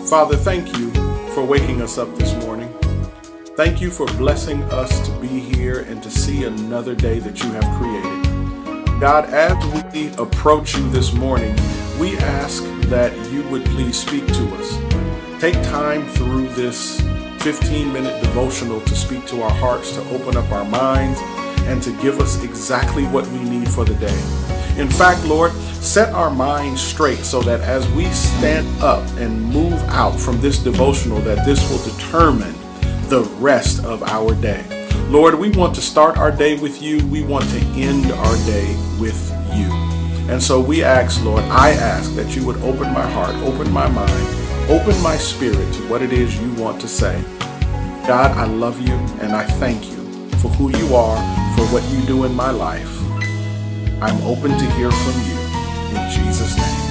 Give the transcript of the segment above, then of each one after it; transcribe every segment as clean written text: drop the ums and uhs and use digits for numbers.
Father, thank you for waking us up this morning. Thank you for blessing us to be here and to see another day that you have created. God, as we approach you this morning, we ask that you would please speak to us. Take time through this 15-minute devotional to speak to our hearts, to open up our minds, and to give us exactly what we need for the day. In fact, Lord, set our minds straight so that as we stand up and move out from this devotional, that this will determine the rest of our day. Lord, we want to start our day with you. We want to end our day with you. And so we ask, Lord, I ask that you would open my heart, open my mind, open my spirit to what it is you want to say. God, I love you and I thank you for who you are, for what you do in my life. I'm open to hear from you. In Jesus' name.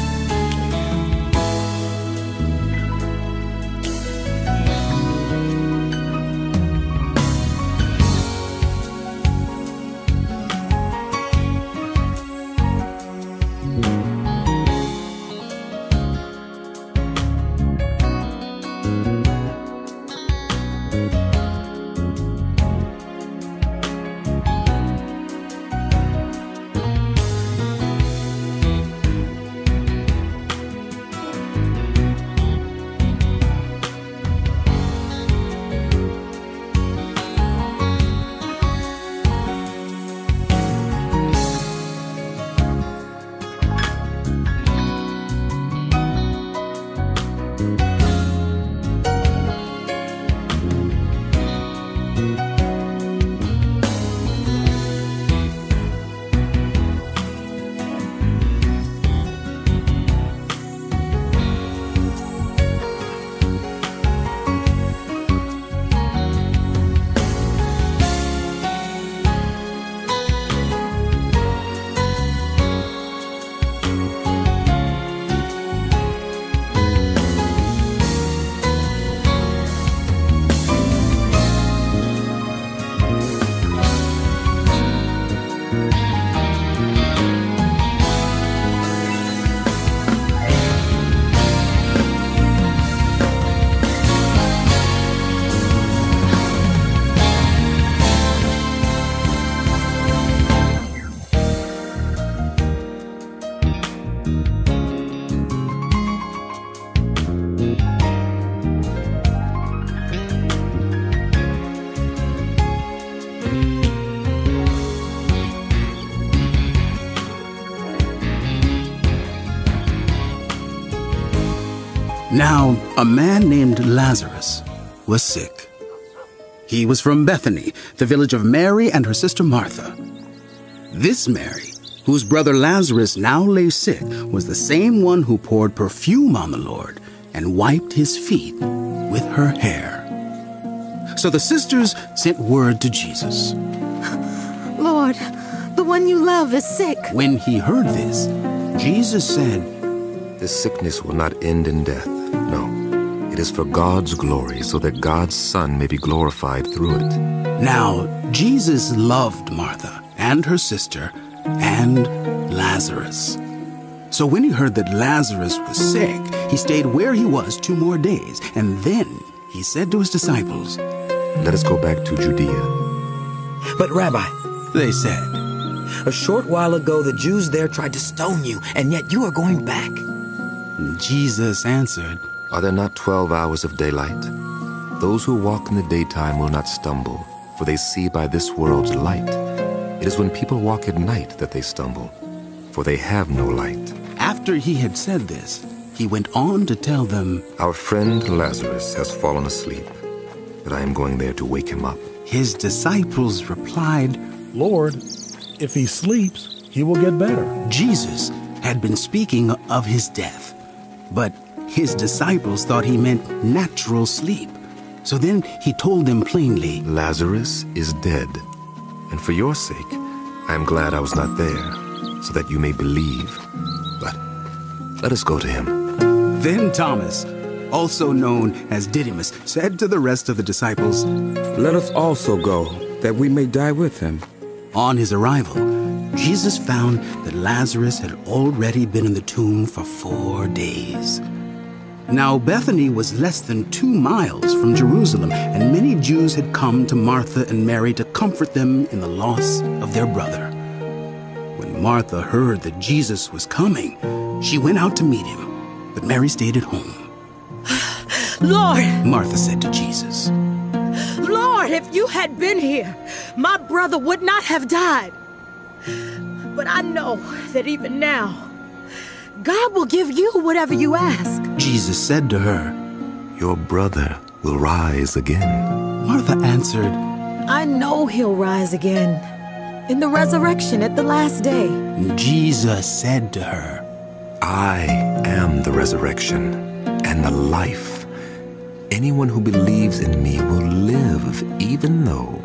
Now, a man named Lazarus was sick. He was from Bethany, the village of Mary and her sister Martha. This Mary, whose brother Lazarus now lay sick, was the same one who poured perfume on the Lord and wiped his feet with her hair. So the sisters sent word to Jesus. Lord, the one you love is sick. When he heard this, Jesus said, "This sickness will not end in death. No, it is for God's glory, so that God's Son may be glorified through it." Now, Jesus loved Martha and her sister and Lazarus. So when he heard that Lazarus was sick, he stayed where he was 2 more days. And then he said to his disciples, "Let us go back to Judea." "But Rabbi," they said, "a short while ago the Jews there tried to stone you, and yet you are going back." Jesus answered, "Are there not 12 hours of daylight? Those who walk in the daytime will not stumble, for they see by this world's light. It is when people walk at night that they stumble, for they have no light." After he had said this, he went on to tell them, "Our friend Lazarus has fallen asleep, but I am going there to wake him up." His disciples replied, "Lord, if he sleeps, he will get better." Jesus had been speaking of his death, but his disciples thought he meant natural sleep. So then he told them plainly, "Lazarus is dead, and for your sake, I am glad I was not there, so that you may believe. But let us go to him." Then Thomas, also known as Didymus, said to the rest of the disciples, "Let us also go, that we may die with him." On his arrival, Jesus found that Lazarus had already been in the tomb for 4 days. Now Bethany was less than 2 miles from Jerusalem, and many Jews had come to Martha and Mary to comfort them in the loss of their brother. When Martha heard that Jesus was coming, she went out to meet him, but Mary stayed at home. Lord, Martha said to Jesus, Lord, if you had been here, my brother would not have died. But I know that even now, God will give you whatever you ask. Jesus said to her, Your brother will rise again. Martha answered, I know he'll rise again in the resurrection at the last day. Jesus said to her, I am the resurrection and the life. Anyone who believes in me will live even though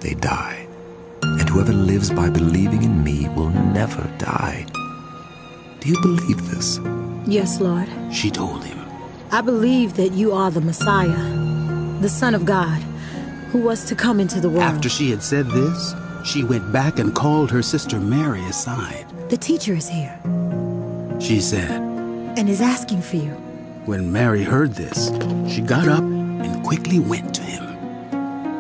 they die. And whoever lives by believing in me will never die. Do you believe this? Yes, Lord. She told him. I believe that you are the Messiah, the Son of God, who was to come into the world. After she had said this, she went back and called her sister Mary aside. The teacher is here She said, and is asking for you. When Mary heard this, she got up and quickly went to him.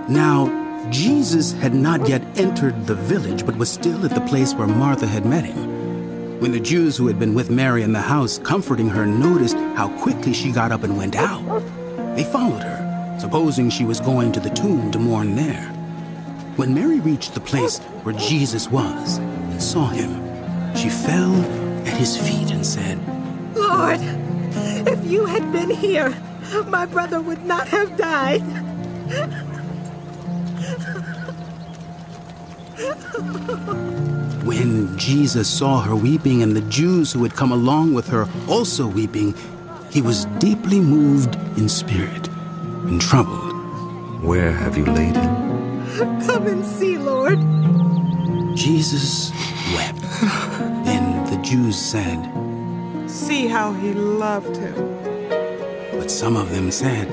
Now, Jesus had not yet entered the village, but was still at the place where Martha had met him. When the Jews who had been with Mary in the house comforting her noticed how quickly she got up and went out, they followed her, supposing she was going to the tomb to mourn there. When Mary reached the place where Jesus was and saw him, she fell at his feet and said, Lord, if you had been here, my brother would not have died. When Jesus saw her weeping and the Jews who had come along with her also weeping, he was deeply moved in spirit and troubled. Where have you laid him? Come and see, Lord. Jesus wept. Then the Jews said, See how he loved him. but some of them said,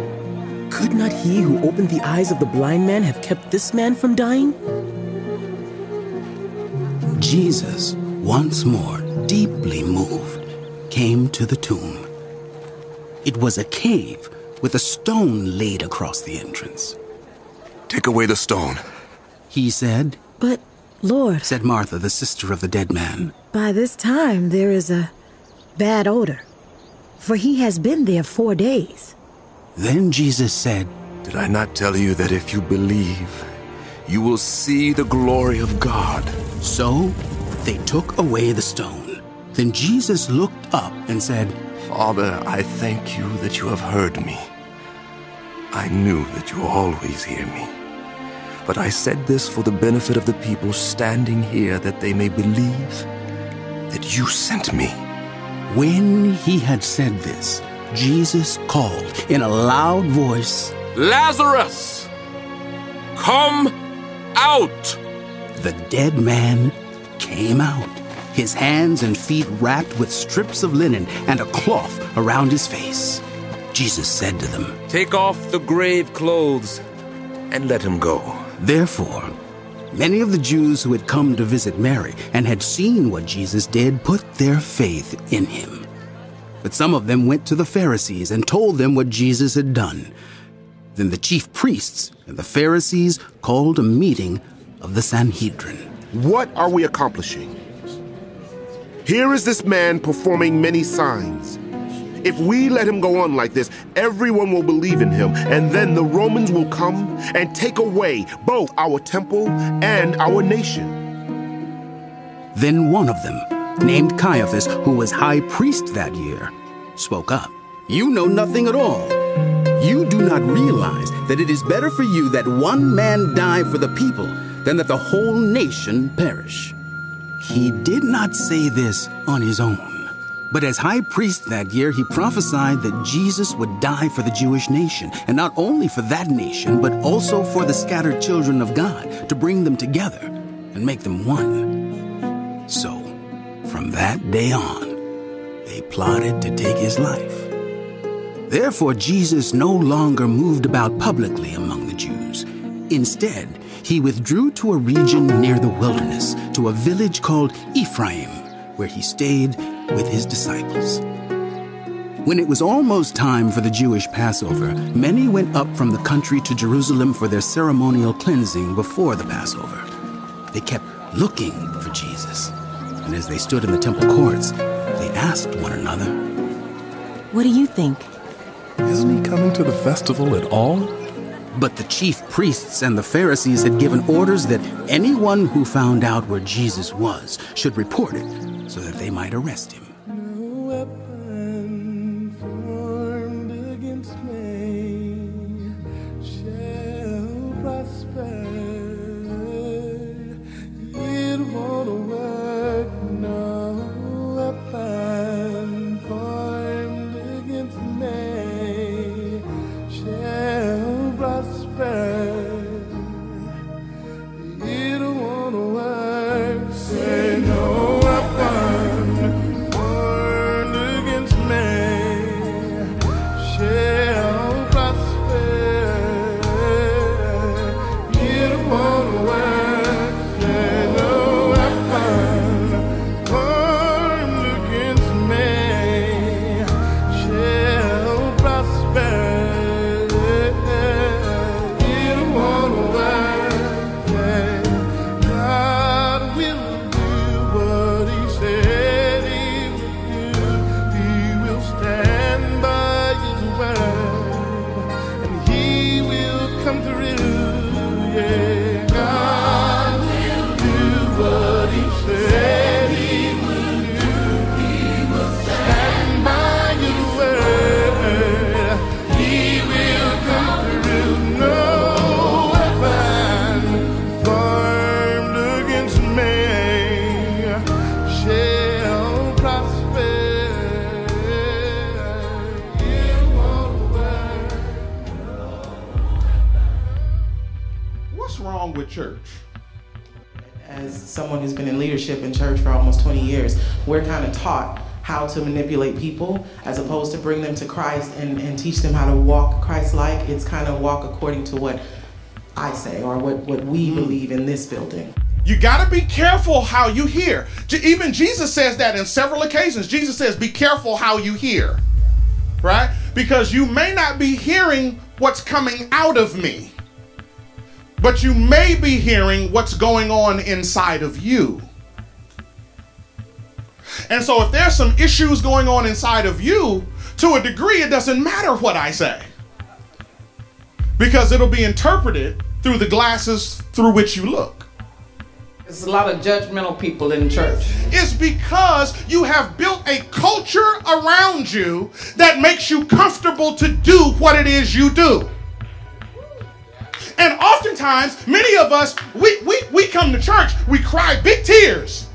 Could not he who opened the eyes of the blind man have kept this man from dying? Jesus, once more deeply moved, came to the tomb. It was a cave with a stone laid across the entrance. Take away the stone. He said, But, Lord, said Martha, the sister of the dead man, by this time there is a bad odor, for he has been there 4 days. Then Jesus said, Did I not tell you that if you believe, you will see the glory of God? So they took away the stone. Then Jesus looked up and said, Father, I thank you that you have heard me. I knew that you always hear me. But I said this for the benefit of the people standing here, that they may believe that you sent me. When he had said this, Jesus called in a loud voice, Lazarus, come out! The dead man came out, his hands and feet wrapped with strips of linen and a cloth around his face. Jesus said to them, Take off the grave clothes And let him go. Therefore, many of the Jews who had come to visit Mary and had seen what Jesus did put their faith in him. But some of them went to the Pharisees and told them what Jesus had done. Then the chief priests and the Pharisees called a meeting of the Sanhedrin. What are we accomplishing? Here is this man performing many signs. If we let him go on like this, everyone will believe in him, and then the Romans will come and take away both our temple and our nation. Then one of them, named Caiaphas, who was high priest that year, spoke up. You know nothing at all. You do not realize that it is better for you that one man die for the people than that the whole nation perish. He did not say this on his own, but as high priest that year, he prophesied that Jesus would die for the Jewish nation, and not only for that nation, but also for the scattered children of God, to bring them together and make them one. So, from that day on, they plotted to take his life. Therefore, Jesus no longer moved about publicly among the Jews. Instead, he withdrew to a region near the wilderness, to a village called Ephraim, where he stayed with his disciples. When it was almost time for the Jewish Passover, many went up from the country to Jerusalem for their ceremonial cleansing before the Passover. They kept looking for Jesus, and as they stood in the temple courts, they asked one another, "What do you think? Isn't he coming to the festival at all?" But the chief priests and the Pharisees had given orders that anyone who found out where Jesus was should report it so that they might arrest him. With church? As someone who's been in leadership in church for almost 20 years, we're kind of taught how to manipulate people as opposed to bring them to Christ and teach them how to walk Christ-like. It's kind of walk according to what I say or what we believe in this building. You got to be careful how you hear. Even Jesus says that in several occasions. Jesus says, be careful how you hear, right? Because you may not be hearing what's coming out of me, but you may be hearing what's going on inside of you. And so if there's some issues going on inside of you, to a degree, it doesn't matter what I say, because it'll be interpreted through the glasses through which you look. There's a lot of judgmental people in church. It's because you have built a culture around you that makes you comfortable to do what it is you do. And oftentimes, many of us, we come to church, we cry big tears,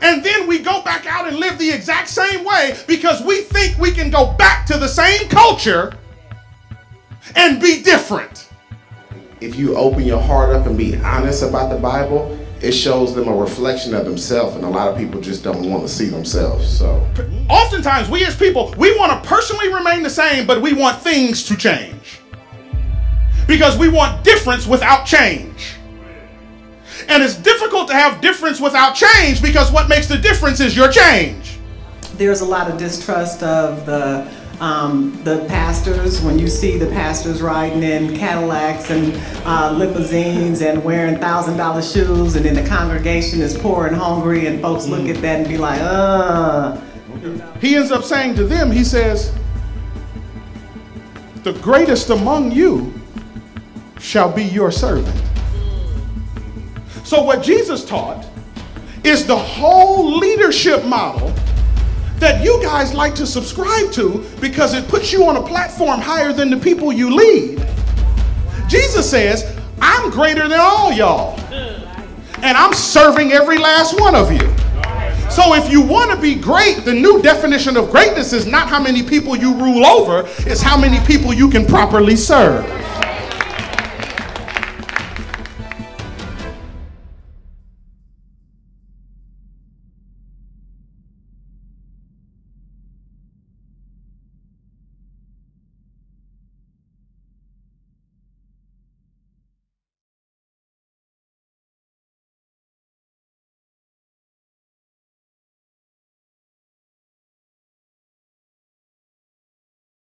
and then we go back out and live the exact same way because we think we can go back to the same culture and be different. If you open your heart up and be honest about the Bible, it shows them a reflection of themselves, and a lot of people just don't want to see themselves. So oftentimes, we as people, we want to personally remain the same, but we want things to change. Because we want difference without change. And it's difficult to have difference without change because what makes the difference is your change. There's a lot of distrust of the pastors. When you see the pastors riding in Cadillacs and limousines and wearing $1,000 shoes, and then the congregation is poor and hungry, and folks look at that and be like, He ends up saying to them, he says, the greatest among you shall be your servant. So what Jesus taught is the whole leadership model that you guys like to subscribe to because it puts you on a platform higher than the people you lead. Jesus says, I'm greater than all y'all, and I'm serving every last one of you. So if you want to be great, the new definition of greatness is not how many people you rule over, it's how many people you can properly serve.